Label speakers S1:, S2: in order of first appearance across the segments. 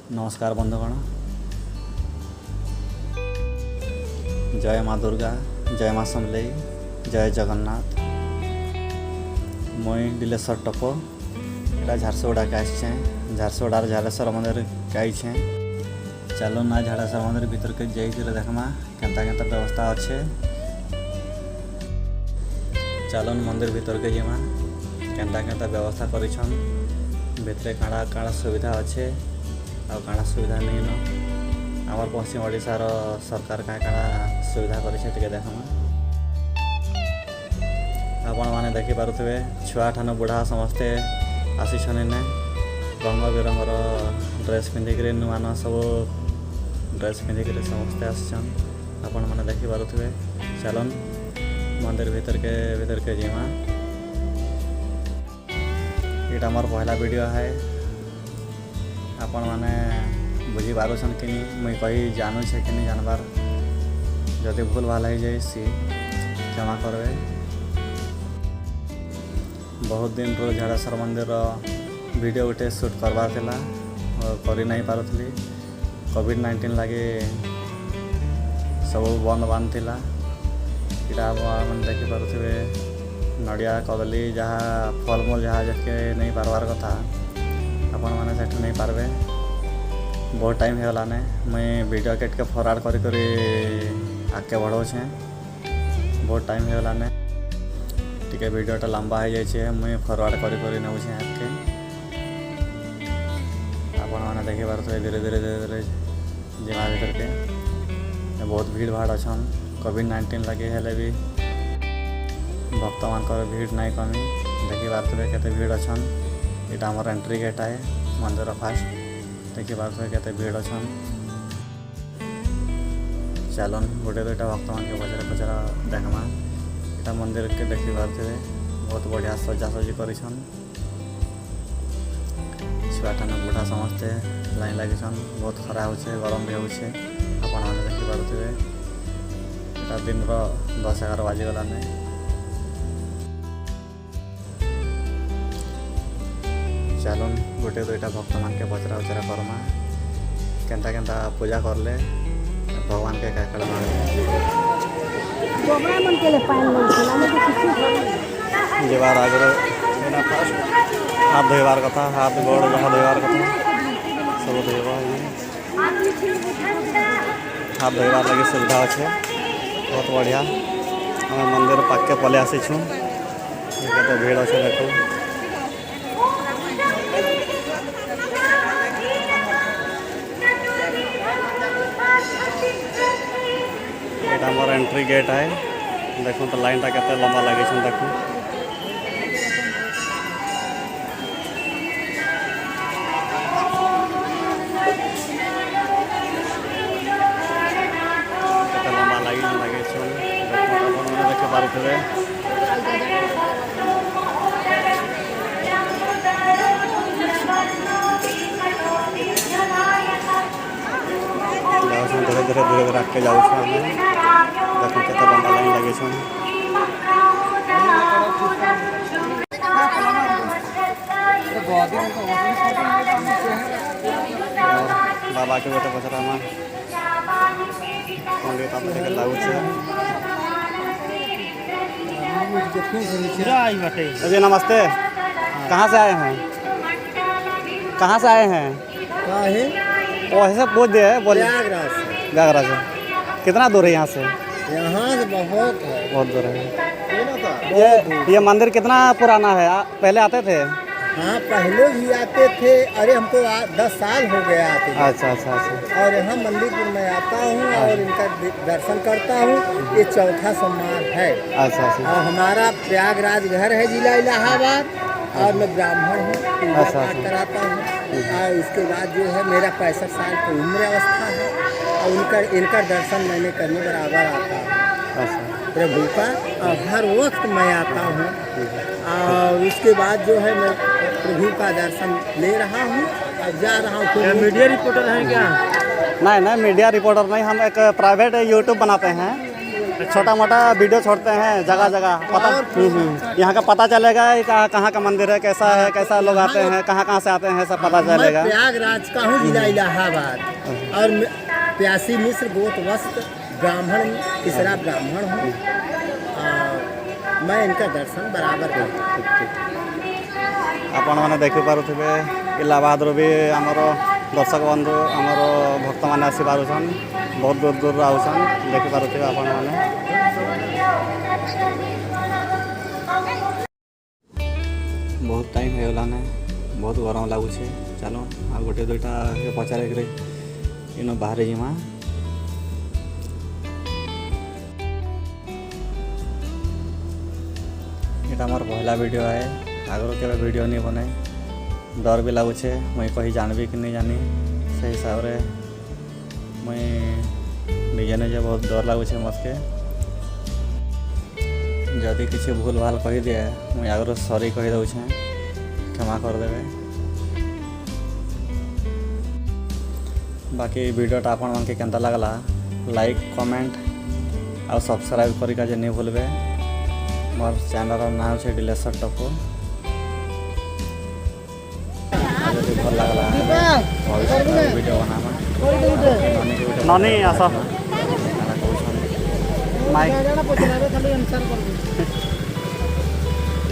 S1: नमस्कार बंधुगण, जय माँ दुर्गा, जय माँ समलेई, जय जगन्नाथ। मुई दिलेश्वर टपो एटा झारसुगुड़ा के आसचे। झारसुगुड़ार झालेश्वर मंदिर के आइछे। चलो ना झालेश्वर मंदिर भीतर के जाइए देखमा केंता केंता व्यवस्था अच्छे। चलो मंदिर भीतर के जीमा केंता केंता व्यवस्था करिछन, भितरे काड़ा काड़ा सुविधा अच्छे आ काड़ा सुविधा नहीं न। आमर पश्चिम ओडिशार सरकार का काड़ा सुविधा करिछे टिके देखमा। आपण माने देखि पारुथिबे छुआ ठानु बुढ़ा समस्ते आसीछन ने रंग बिरंगर ड्रेस पिंधिक नुआ नुआ सब ड्रेस पिंधिक समस्ते आसीछन। आपण माने देखि पारुथिबे। चलन मंदिर भीतर के जीमा। ये मोर पहला वीडियो है। आपण माने बुझी पारुछन कि मुई कही जानू छे कि नहीं जानबार। जदि भूल भाल हो जाए क्षमा करबे। बहुत दिन रो झाड़ेश्वर मंदिर वीडियो गोटे शूट करवार थिला और करी नहीं पारुथली। कोविड-19 लगे सब बंद बांध थिला। इटा मन देखि पारुथिबे नड़िया कदली जहाँ फलमूल जहाँ जके नहीं पारबार कथा आपण माने सेठू नहीं पारबे। बहुत टाइम हो गलाने मुई वीडियो केट के फरवर्ड करी आगे बढ़ाऊे। बहुत टाइम हो गलाने टिके वीडियोटा लंबा हो जाए। मुई फरवर्ड करी नौचे आगे। आपण माने देखि पारुथिबे धीरे धीरे जीवा भीतर के बहुत भीड़ भाड़ अच्छन। कोविड-19 लगे हेले भी भक्त मानकर भीड़ नहीं कमी। देखि पारुथिबे केते भीड़ अच्छन। इटा हमर एंट्री गेट है मंदिर फास्ट। देखि पारुथिबे केते भीड़ अच्छन। चलन गोटे दुईटा भक्त मान के पचरा देखमा। इटा मंदिर के देखि पारुथिबे बहुत बढ़िया सजासजी करिछन। छुआ ठानु बुढ़ा समस्ते लाइन लगिछन। बहुत खरा होछे, गरम भी होछे। आपण माने देखि पारुथिबे इटा दिन 10-11 बाजी गलाने। चलन गोटे दुईटा भक्त मान के पचरा उचरा करमा केंता केंता पूजा करले भगवान के काकड़ा जीवार आगे हाथ धोबार कथा, हाथ गोड़ जहाँ धोबार कथा सब धोबा। हाथ धोबार लगे सुविधा अच्छे। बहुत बढ़िया। हमें मंदिर पाक के पले आसी छूँ। तो भीड़ अच्छे देखो। ये मोर एंट्री गेट है। देखो तो लाइन टा केते लंबा लगे देखो। केते लंबा लगे देखे पारुथिबे। धीरे धीरे आगे जाऊँ। देखो केते लंबा लाइन लगे बाबा के गोटे पचरा पंडित अपने लगुच। जी नमस्ते। कहाँ से आए हैं? कहाँ से आए हैं? वैसे पूछ दे है बोले। प्रयागराज से। कितना दूर है यहाँ से?
S2: यहाँ से बहुत
S1: दूर है। ये मंदिर कितना पुराना है? पहले आते थे?
S2: हाँ पहले भी आते थे। अरे हमको 10 साल हो गया आते थे।
S1: अच्छा।
S2: और यहाँ मंदिर में आता हूँ और इनका दर्शन करता हूँ। ये चौथा सोमवार है।
S1: अच्छा।
S2: और हमारा प्रयागराज घर है, जिला इलाहाबाद। और मैं ब्राह्मण हूँ, पूजा पाठ कराता हूँ। और उसके बाद जो है मेरा 65 साल की उम्र अवस्था है। और इनका दर्शन मैंने करने बराबर आता हूँ प्रभु का। और हर वक्त मैं आता हूँ। और उसके बाद जो है मैं प्रभु का दर्शन ले रहा हूँ और जा रहा हूँ।
S1: मीडिया रिपोर्टर हैं क्या? नहीं मीडिया रिपोर्टर नहीं। हम एक प्राइवेट यूट्यूब बनाते हैं। छोटा मोटा वीडियो छोड़ते हैं जगह जगह पता यहाँ का पता चलेगा कि कहाँ का मंदिर है, कैसा लोग आते हैं, कहाँ से आते हैं, सब पता चलेगा।
S2: मैं प्रयागराज का हूँ, जिला इलाहाबाद, और प्यासी मिश्र गोत्रवस्त्र ब्राह्मण, तीसरा ब्राह्मण हूँ। मैं इनका दर्शन बराबर करता हूँ।
S1: आपण मैंने देखिपे इलाहाबाद भी आमर दर्शक बंधु आमर भक्त मैंने आसीपारुन, बहुत दूर दूर आउन देखिपे आपण मैंने। बहुत टाइम होगलाने, बहुत गरम लगुचे। चलो आ गोटे दुईटा पचारे इन बाहर जीमा। यहाँ मोर पहला वीडियो है, आगर के वीडियो नहीं बनाए, डर भी लगुचे मुई कही जानबी कि नहीं जानी, से हिसाब रे मुई निजे निजे बहुत डर लगुचे मत के। जदि किसी भूल भाल कही दिए मुई आगर सॉरी कही दउछे, क्षमा कर देवे। बाकी वीडियोटा आपण मन के केंता लागला लाइक कमेंट और सब्सक्राइब करिका जे नहीं भूलबे। मोर चैनल ना हो डिलेसर टप्पू। जदि भल लागला वीडियो बनामा ननी आस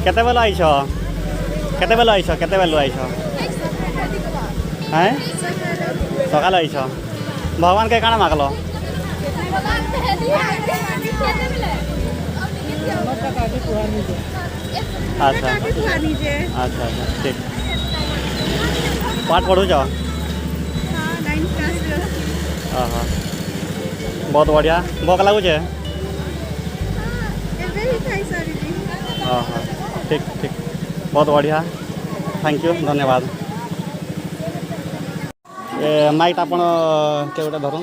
S1: केते बेल आइछ, केते बेल आइछ, केते बेल आइछ हैं सकाल आइछ। भगवान के काना मागलो? अच्छा अच्छा ठीक। पाठ पढ़ुच? हाँ बहुत बढ़िया। भोक लगुचे? हाँ हाँ ठीक ठीक, बहुत बढ़िया, थैंक यू, धन्यवाद। ए माइक आपण के गोटे धरू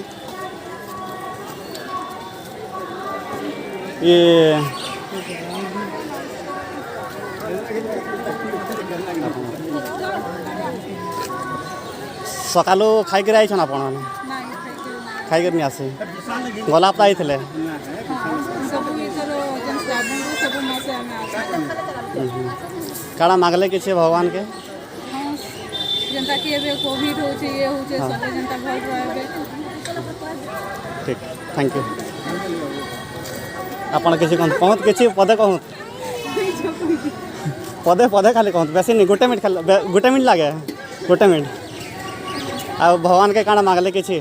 S1: ये सकालू खाई आइछन आपण? खाई नहीं आसी गला हप्ता आइथिले? काड़ा मागले किसी भगवान के?
S3: जनता की एबे कोविड होचे, ये होचे, सब जनता भल रहबे।
S1: ठीक, थैंक यू। आपण किसी कहत किसी पदे कहत पदे पदे खाली कहत, बेसी नहीं, गोटे मिनट खाली, गोटे मिनट लागे, गोटे मिनट। आ भगवान के काड़ा मागले किसी?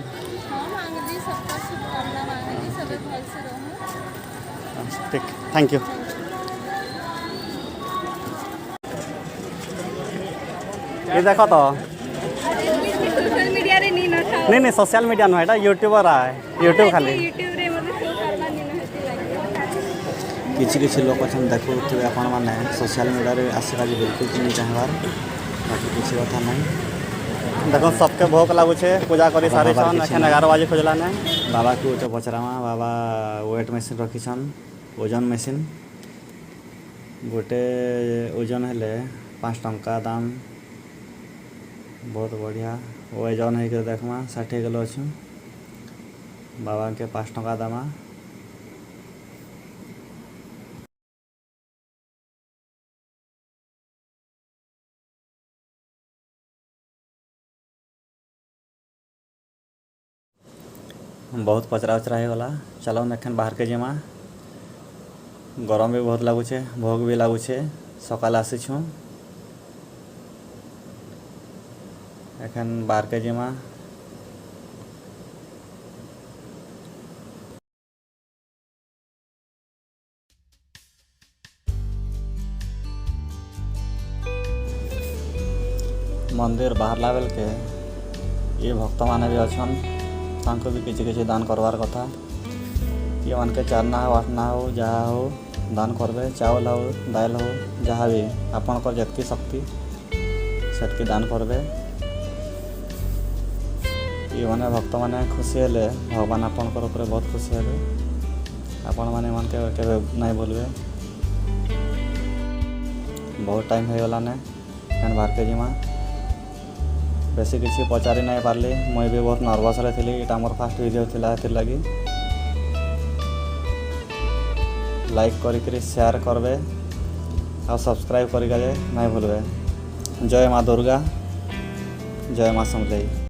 S1: ठीक, थैंक यू। ये देखो तो
S3: सोशल मीडिया रे नहीं न था।
S1: नहीं सोशल मीडिया नुह, एटा यूट्यूबर है, यूट्यूब खाली
S3: यूट्यूब रे मते शो करना नहीं न
S1: किसी किसी लोग अच्छा देखुवे आपण मैंने सोशल मीडिया रे आसवा बिल्कुल नहीं चाहबार, बाकी किसी कथा नहीं। देखो सबके भोक लगुचे, पूजा करी सारी छन, एखन 11 बजे खोजलाने। बाबा को तो पचरामा, बाबा वेट मशीन रखीछन, ओजन मशीन, गोटे ओजन हेले 5 टंका दाम, बहुत बढ़िया। ओजन है देखमा 60 किलो अच्छु, बाबा के 5 टंका दामा। बहुत पचरा उचरा हो गला। चलो एखन बाहर के जीमा, गरम भी बहुत लगुचे, भोग भी लगुचे, सकाल आसीछु, एखन बाहर के जीमा। मंदिर बाहर लावेल के ये भक्त माने भी अच्छन, तांको भी किसी किसी दान करवार कथा। ये मान के 4 ना हो 8 ना हो जहाँ हो दान करबे, चावल हो दाल हो जहाँ भी आपण को जतकी शक्ति सेटकी दान करबे। ये माने भक्त माने खुशी हेले भगवान आपण को ऊपर बहुत खुशी हेले, आपण माने मन के केबे नहीं बोलबे। बहुत टाइम हो गलाने, एन बाहर के जीमा, बेसी किसी पचारि नहीं पार्ली, मुई भी बहुत नर्वस रही थी। ये मोर फास्ट वीडियो थिला, लगी लाइक करिक शेयर करबे और सब्सक्राइब करिके नहीं भूलबे। जय माँ दुर्गा, जय माँ समलेई।